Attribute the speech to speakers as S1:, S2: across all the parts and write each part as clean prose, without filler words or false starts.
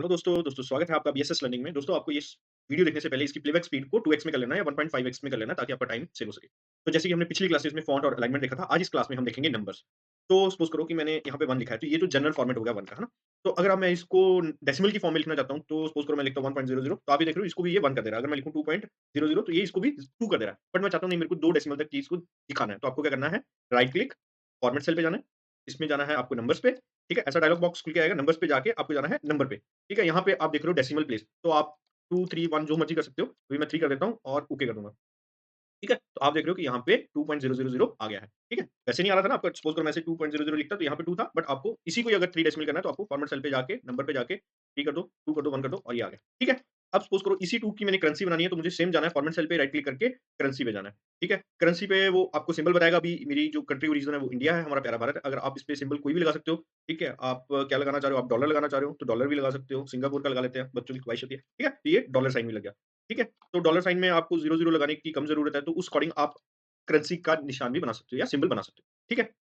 S1: Hello दोस्तों स्वागत है आपका बीएसएस लर्निंग में। दोस्तों आपको ये वीडियो देखने से पहले इसकी प्लेबैक स्पीड को 2x में कर लेना है या 1.5x में कर लेना है ताकि आपका टाइम सेव हो सके। तो जैसे कि हमने पिछली क्लासेस में फ़ॉन्ट और अलाइनमेंट देखा था, आज इस क्लास में हम देखेंगे नंबर्स। तो सपोज़ करो कि मैंने यहाँ पे 1 लिखा है, तो ये तो जनरल फॉर्मेट हो गया 1 का, है ना? तो अगर अब मैं इसको डेसिमल की फॉर्म में लिखना चाहता हूँ, तो सपोज़ करो मैं लिखता हूँ 1.00, तो आप ये देख रहे हो इसको भी ये 1 कर दे रहा है। अगर मैं लिखूँ 2.00 तो ये इसको भी 2 कर दे रहा है। बट मैं चाहता हूँ नहीं, मेरे को 2 डेसिमल तक चीज़ को दिखाना है। तो आपको क्या करना है, राइट क्लिक, फॉर्मेट सेल पे जाना है, इसमें जाना है आपको नंबर्स पे, ठीक है? ऐसा डायलॉग बॉक्स खुल के आएगा, नंबर्स पे जाके आपको जाना है नंबर पे। ठीक है? यहाँ पे आप देख रहे हो डेसिमल प्लेस, तो आप 2, 3, 1 जो मर्ज़ी कर सकते हो। अभी मैं 3 कर देता हूँ और ओके कर दूँगा। ठीक है? तो आप देख रहे हो कि यहाँ पे 2.000 आ गया है। ठीक है? वैसे नहीं आ रहा था ना आपका, सपोज़ करो मैं ऐसे 2.00 लिखता तो यहाँ पे 2 था, बट आपको इसी को ही अगर 3 डेसिमल करना है तो आपको फॉर्मेट सेल पे जाके, नंबर पे जाके 3 कर दो, 2 कर दो, 1 कर दो और ये आ गया। ठीक है? अब सपोज़ करो इसी 2 की मैंने करेंसी बनानी है, तो मुझे सेम जाना है फॉर्मेट सेल पे, राइट क्लिक करके करेंसी पे जाना है। ठीक है? करेंसी पे वो आपको सिंबल बताएगा। अभी मेरी जो कंट्री ऑफ रीजन है वो इंडिया है, हमारा प्यारा भारत है। अगर आप इस पे सिंबल कोई भी लगा सकते हो। ठीक है? आप क्या लगाना चाह रहे हो? आप डॉलर लगाना चाह रहे हो तो डॉलर भी लगा सकते हो। सिंगापुर का लगा लेते हैं, बच्चों की ख्वाहिश होती है। ठीक है? तो ये डॉलर साइन भी लग गया। ठीक है? तो डॉलर साइन में आपको 0 लगाने की कम ज़रूरत है, तो उस अकॉर्डिंग आप करेंसी का निशान भी बना सकते हो या सिंबल बना सकते हो। ठीक है?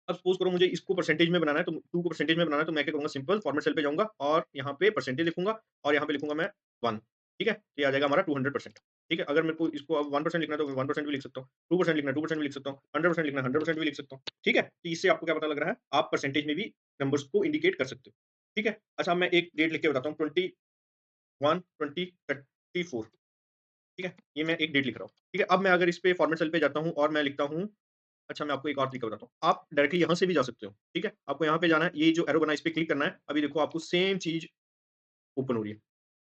S1: अब सपोज़ करो मुझे इसको परसेंटेज में बनाना है, तो 2 को परसेंटेज में बनाना है, तो मैं क्या करूँगा, सिंपल फॉर्मेट सेल पे जाऊँगा और यहाँ पे परसेंटेज लिखूँगा और यहाँ पे लिखूँगा मैं 1। ठीक है? ये आ जाएगा हमारा 200%। ठीक है? अगर मेरे को इसको अब 1% लिखना है तो मैं 1% भी लिख सकता हूँ, 2% लिखना है 2% भी लिख सकता हूँ, 100% लिखना है 100% भी लिख सकता हूँ। ठीक है? तो इससे आपको क्या पता लग रहा है, आप परसेंटेज में भी नंबर्स को इंडिकेट कर सकते हो। ठीक है? अच्छा, अब मैं एक डेट लिख के बताता हूँ, 21, 20, 34। ठीक है? ये मैं एक डेट लिख रहा हूँ। ठीक है? अब मैं अगर इस पे फॉर्मेट सेल पे जाता हूँ और मैं लिखता हूँ। अच्छा, मैं आपको एक और तरीका बताता हूँ। आप डायरेक्टली यहाँ से भी जा सकते हो। ठीक है? आपको यहाँ पे जाना है, ये जो एरो बना है इस पे क्लिक करना है। अभी देखो आपको सेम चीज़ ओपन हो रही है।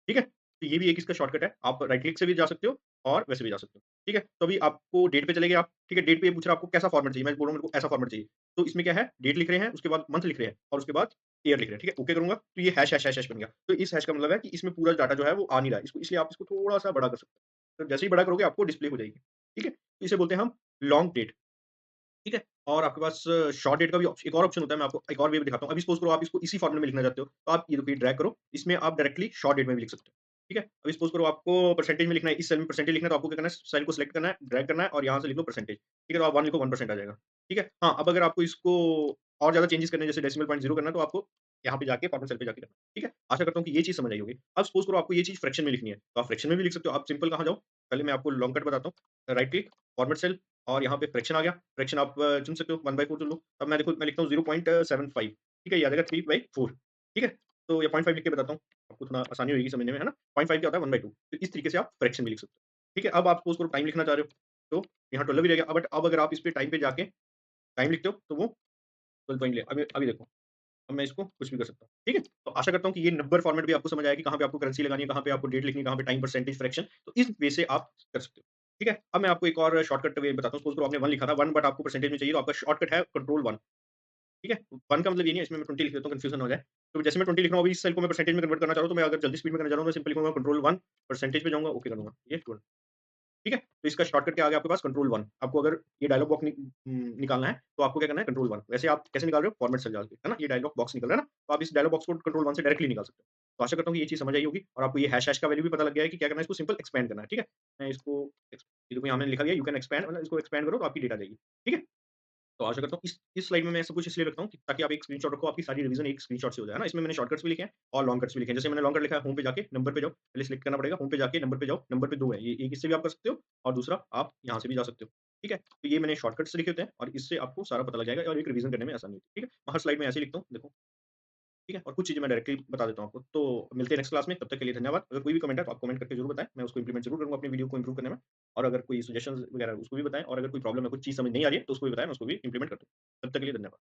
S1: ठीक है? तो ये भी एक इसका शॉर्टकट है। आप राइट क्लिक से भी जा सकते हो और वैसे भी जा सकते हो। ठीक है? तो अभी आपको डेट पे चले गए आप। ठीक है? डेट पे ये पूछ रहा है आपको कैसा फॉर्मेट चाहिए? मैं बोल रहा हूँ मेरे को ऐसा फॉर्मेट चाहिए। तो इसमें क्या है, डेट लिख रहे हैं, उसके बाद मंथ लिख रहे हैं और उसके बाद ईयर लिख रहे हैं। ठीक है? ओके करूँगा तो ये हैश हैश हैश हैश बन गया। तो इस हैश का मतलब है कि इसमें पूरा डाटा जो है वो आ नहीं रहा है। इसको इसलिए आप इसको थोड़ा-सा बड़ा कर सकते हो। तो जैसे ही बड़ा करोगे आपको डिस्प्ले हो जाएगी। ठीक है? तो इसे बोलते हैं हम लॉन्ग डेट। ठीक है? और आपके पास शॉर्ट डेट का भी एक और ऑप्शन होता है, मैं आपको एक और वे भी दिखाता हूँ। अभी सपोज़ करो आप इसको इसी फॉर्मूले में लिखना चाहते हो, तो आप ये देखो, ये ड्रैग करो, इसमें आप डायरेक्टली शॉर्ट डेट में भी लिख सकते हो। ठीक है? अभी सपोज़ करो आपको परसेंटेज में लिखना है, इस सेल में परसेंटेज लिखना है, तो आपको क्या करना है, सेल को सिलेक्ट करना है, ड्रैग करना है और यहाँ से लिख लो परसेंटेज। ठीक है? तो आप 1 लिखो, 1% आ जाएगा। ठीक है? हाँ, अब अगर आपको इसको और ज़्यादा चेंजेस करने हैं, जैसे डेसिमल पॉइंट 0 करना है, तो आपको यहाँ पे जाके फॉर्मेट सेल पे जाके करना है। ठीक है? आशा करता हूँ कि ये चीज़ समझ आई होगी। अब सपोज़ करो आपको ये चीज़ फ्रैक्शन में लिखनी है, तो आप फ्रैक्शन में भी लिख सकते हो। आप सिंपल कहाँ जाओ, पहले मैं आपको लॉन्ग कट बताता हूँ। राइट क्लिक, फॉर्मेट सेल और यहाँ पे फ्रैक्शन आ गया। फ्रैक्शन आप चुन सकते हो, 1/4 चुन लो। अब मैं देखो मैं लिखता हूँ 0.75। ठीक है? ये आ जाएगा 3/4। ठीक है? तो ये 0.5 लिख के बताता हूँ, आपको थोड़ा आसानी होएगी समझने में, है ना? 0.5 क्या होता है, 1/2। तो इस तरीके से आप फ्रैक्शन में लिख सकते हो। ठीक है? अब आप सपोज़ करो टाइम लिखना चाह रहे हो, तो यहाँ 12 ही रह गया। बट अब अगर आप इस पे टाइम पे जाके टाइम लिखते हो, तो वो 12 पॉइंट ले अभी अभी देखो, अब मैं इसको कुछ भी कर सकता हूँ। ठीक है? तो आशा करता हूँ कि ये नंबर फॉर्मेट भी आपको समझ आया कि कहाँ पे आपको करेंसी लगानी है, कहाँ पे आपको डेट लिखनी है, कहाँ पे टाइम, परसेंटेज, फ्रैक्शन। तो इस वे से आप कर सकते हो। ठीक है? अब मैं आपको एक और शॉर्टकट वे बताता हूँ। सपोज़ करो आपने 1 लिखा था, 1 बट आपको परसेंटेज में चाहिए, तो आपका शॉर्टकट है कंट्रोल 1। ठीक है? 1 का मतलब ये नहीं है, इसमें मैं 20 लिख देता हूँ, कन्फ्यूज़न ना हो जाए। तो जैसे मैं 20 लिख रहा हूँ, अभी इस सेल को मैं परसेंटेज में कन्वर्ट करना चाह रहा हूँ, तो मैं अगर जल्दी स्पीड में करना चाह रहा हूँ, मैं सिंपल लिखूँगा कंट्रोल 1, परसेंटेज पे जाऊँगा, ओके कर दूँगा। ये गुड। ठीक है? तो इसका शॉर्टकट क्या आ गया आपके पास, कंट्रोल 1। आपको अगर ये डायलॉग बॉक्स निकालना है, तो आपको क्या करना है, कंट्रोल 1। वैसे आप कैसे निकाल रहे हो? फॉर्मेट सेल जाके, है ना? ये डायलॉग बॉक्स निकल रहा है ना? तो आप इस डायलॉग बॉक्स को कंट्रोल 1 से डायरेक्टली निकाल सकते हो। तो आशा करता हूँ कि ये चीज़ समझ आई होगी और आपको ये हैश हैश का वैल्यू भी पता लग गया है कि क्या करना है, इसको सिंपल एक्सपेंड करना है। ठीक है? मैं इसको ये देखो यहाँ मैंने लिखा गया, यू कैन एक्सपेंड, मतलब इसको एक्सपेंड करो तो आपकी डेटा जाएगी। ठीक है? तो आशा करता हूँ इस स्लाइड में मैं सब कुछ इसलिए रखता हूँ कि ताकि आप एक स्क्रीनशॉट रखो, आपकी सारी रिवीजन एक स्क्रीनशॉट से हो जाए, है ना? इसमें मैंने शॉर्टकट्स भी लिखे हैं और लॉन्ग कट्स भी लिखे हैं। जैसे मैंने लॉन्ग कट लिखा है, होम पे जाके नंबर पे जाओ, पहले सिलेक्ट करना पड़ेगा, होम पे जाके नंबर पे जाओ, नंबर पे 2 है, ये एक इससे भी आप कर सकते हो और दूसरा आप यहाँ से भी जा सकते हो। ठीक है? तो ये मैंने शॉर्टकट्स लिखे होते हैं और इससे आपको सारा पता लग जाएगा और एक रिवीजन करने में आसानी होती है। ठीक है? मैं हर स्लाइड में ऐसे ही लिखता हूँ, देखो। ठीक है? और कुछ चीज़ें मैं डायरेक्टली बता देता हूँ आपको। तो मिलते हैं नेक्स्ट क्लास में, तब तक के लिए धन्यवाद। अगर कोई भी कमेंट है तो आप कमेंट करके ज़रूर बताएँ, मैं उसको इम्प्लीमेंट ज़रूर करूँगा अपनी वीडियो को इम्प्रूव करने में। और अगर कोई सजेशंस वगैरह उसको भी बताएँ और अगर कोई प्रॉब्लम है, कुछ चीज़ समझ नहीं आ रही है तो उसको भी बताएँ, मैं उसको भी इम्प्लीमेंट कर दूँ। तब तक के लिए धन्यवाद।